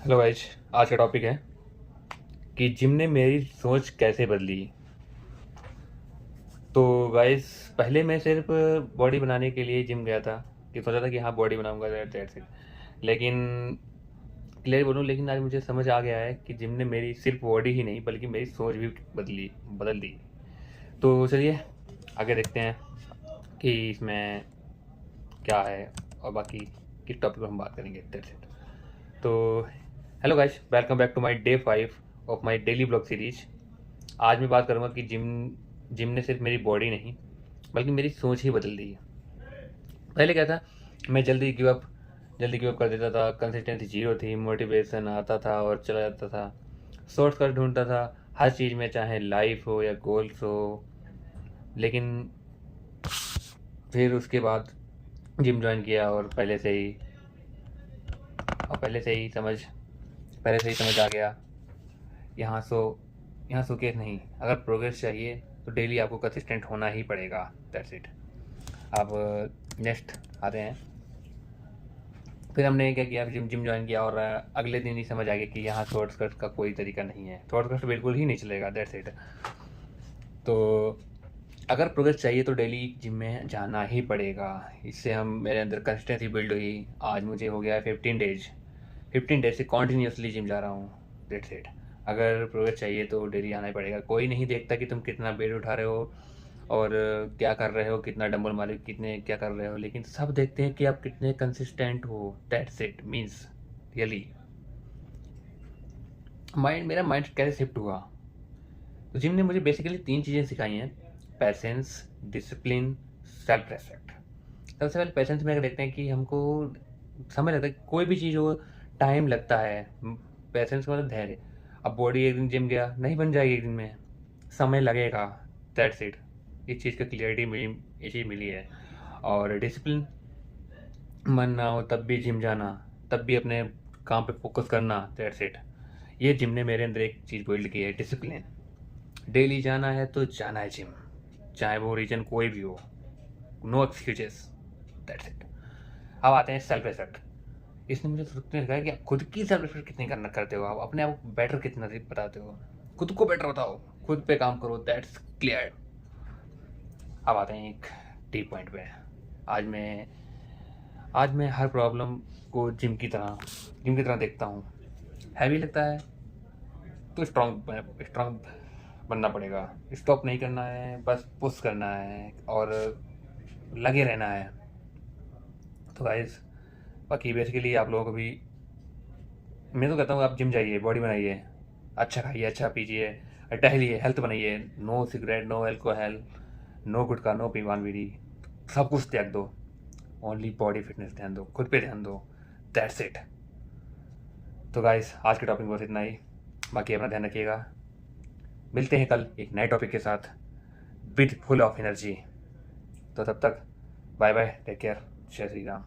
Hello guys. आज का topic है कि जिम ने मेरी सोच कैसे बदली। तो गाइस, पहले मैं सिर्फ बॉडी बनाने के लिए जिम गया था कि सोचा था कि हाँ बॉडी बनाऊंगा, दैट्स इट। लेकिन क्लियर बोलूँ, लेकिन आज मुझे समझ आ गया है कि जिम ने मेरी सिर्फ बॉडी ही नहीं बल्कि मेरी सोच भी बदल दी। तो चलिए आगे देखते हैं कि इसमें क्या है और बाकी किस टॉपिक पर हम बात करेंगे, दैट्स इट। तो hello guys, welcome back to my day 5 of my daily blog series. आज मैं बात करूंगा कि जिम ने सिर्फ मेरी बॉडी नहीं बल्कि मेरी सोच ही बदल दी है। पहले क्या था, मैं जल्दी गिव अप कर देता था। कंसिस्टेंसी जीरो थी, मोटिवेशन आता था और चला जाता था। शॉर्टकट ढूंढता था हर चीज़ में, चाहे लाइफ हो या गोल्स हो। लेकिन फिर उसके बाद जिम ज्वाइन किया और पहले से ही समझ आ गया। यहाँ सो यहाँ सुकेश नहीं, अगर प्रोग्रेस चाहिए तो डेली आपको कंसिस्टेंट होना ही पड़ेगा, दैट्स इट। अब नेक्स्ट आते हैं। फिर हमने क्या किया, जिम ज्वाइन किया और अगले दिन ही समझ आ गया कि यहाँ शॉर्टकट का कोई तरीका नहीं है। शॉर्टकट बिल्कुल ही नहीं चलेगा, दैट्स इट। तो अगर प्रोग्रेस चाहिए तो डेली जिम में जाना ही पड़ेगा। इससे हम मेरे अंदर कंसिस्टेंसी बिल्ड हुई। आज मुझे हो गया है 15 डेज से कॉन्टीन्यूसली जिम जा रहा हूँ, दैट्स इट। अगर प्रोग्रेस चाहिए तो डेली आना ही पड़ेगा। कोई नहीं देखता कि तुम कितना वेट उठा रहे हो और क्या कर रहे हो, कितना डंबल मारे, कितने क्या कर रहे हो, लेकिन सब देखते हैं कि आप कितने कंसिस्टेंट हो, दैट्स इट। मीन्स रियली मेरा माइंड कैसे शिफ्ट हुआ। तो जिम ने मुझे बेसिकली 3 चीज़ें सिखाई हैं: पैसेंस, डिसिप्लिन, सेल्फ रेस्पेक्ट। सबसे पहले पैसेंस में अगर देखते हैं कि हमको समय लगता है, कोई भी चीज़ हो टाइम लगता है। पैसेंस का मतलब धैर्य। अब बॉडी एक दिन जिम गया नहीं बन जाएगी एक दिन में, समय लगेगा, दैट्स इट। इस चीज़ का क्लियरिटी मिली, ये चीज़ मिली है। और डिसिप्लिन, मन ना हो तब भी जिम जाना, तब भी अपने काम पे फोकस करना, दैट्स इट। ये जिम ने मेरे अंदर एक चीज़ बिल्ड की है, डिसिप्लिन। डेली जाना है तो जाना है जिम, चाहे वो रीजन कोई भी हो। No excuses, that's it. अब आते हैं सेल्फ रिस्पेक्ट। इसने मुझे सोचने लगा कि आप खुद की सेल्फ रिस्पेक्ट कितनी करना करते हो, आप अपने आप को बेटर कितना बताते हो। खुद को बेटर बताओ, खुद पे काम करो, दैट्स क्लियर। अब आते हैं एक डीप पॉइंट पे। आज मैं आज मैं हर प्रॉब्लम को जिम की तरह देखता हूँ। हैवी लगता है तो स्ट्रांग बनना पड़ेगा। स्टॉप नहीं करना है, बस पुश करना है और लगे रहना है। तो गाइस, बाकी बेसिकली आप लोगों को भी मैं तो कहता हूँ, आप जिम जाइए, बॉडी बनाइए, अच्छा खाइए, अच्छा पीजिए, टहलिए, हेल्थ बनाइए। No cigarette, no alcohol, no gutkha, no पीवान बीड़ी, सब कुछ त्याग दो। ओनली बॉडी फिटनेस ध्यान दो, खुद पे ध्यान दो, दैट्स इट। तो गाइस, आज के टॉपिक बस इतना ही। बाकी अपना ध्यान रखिएगा। मिलते हैं कल एक नए टॉपिक के साथ विद फुल ऑफ एनर्जी। तो तब तक बाय बाय, टेक केयर, जय श्री राम।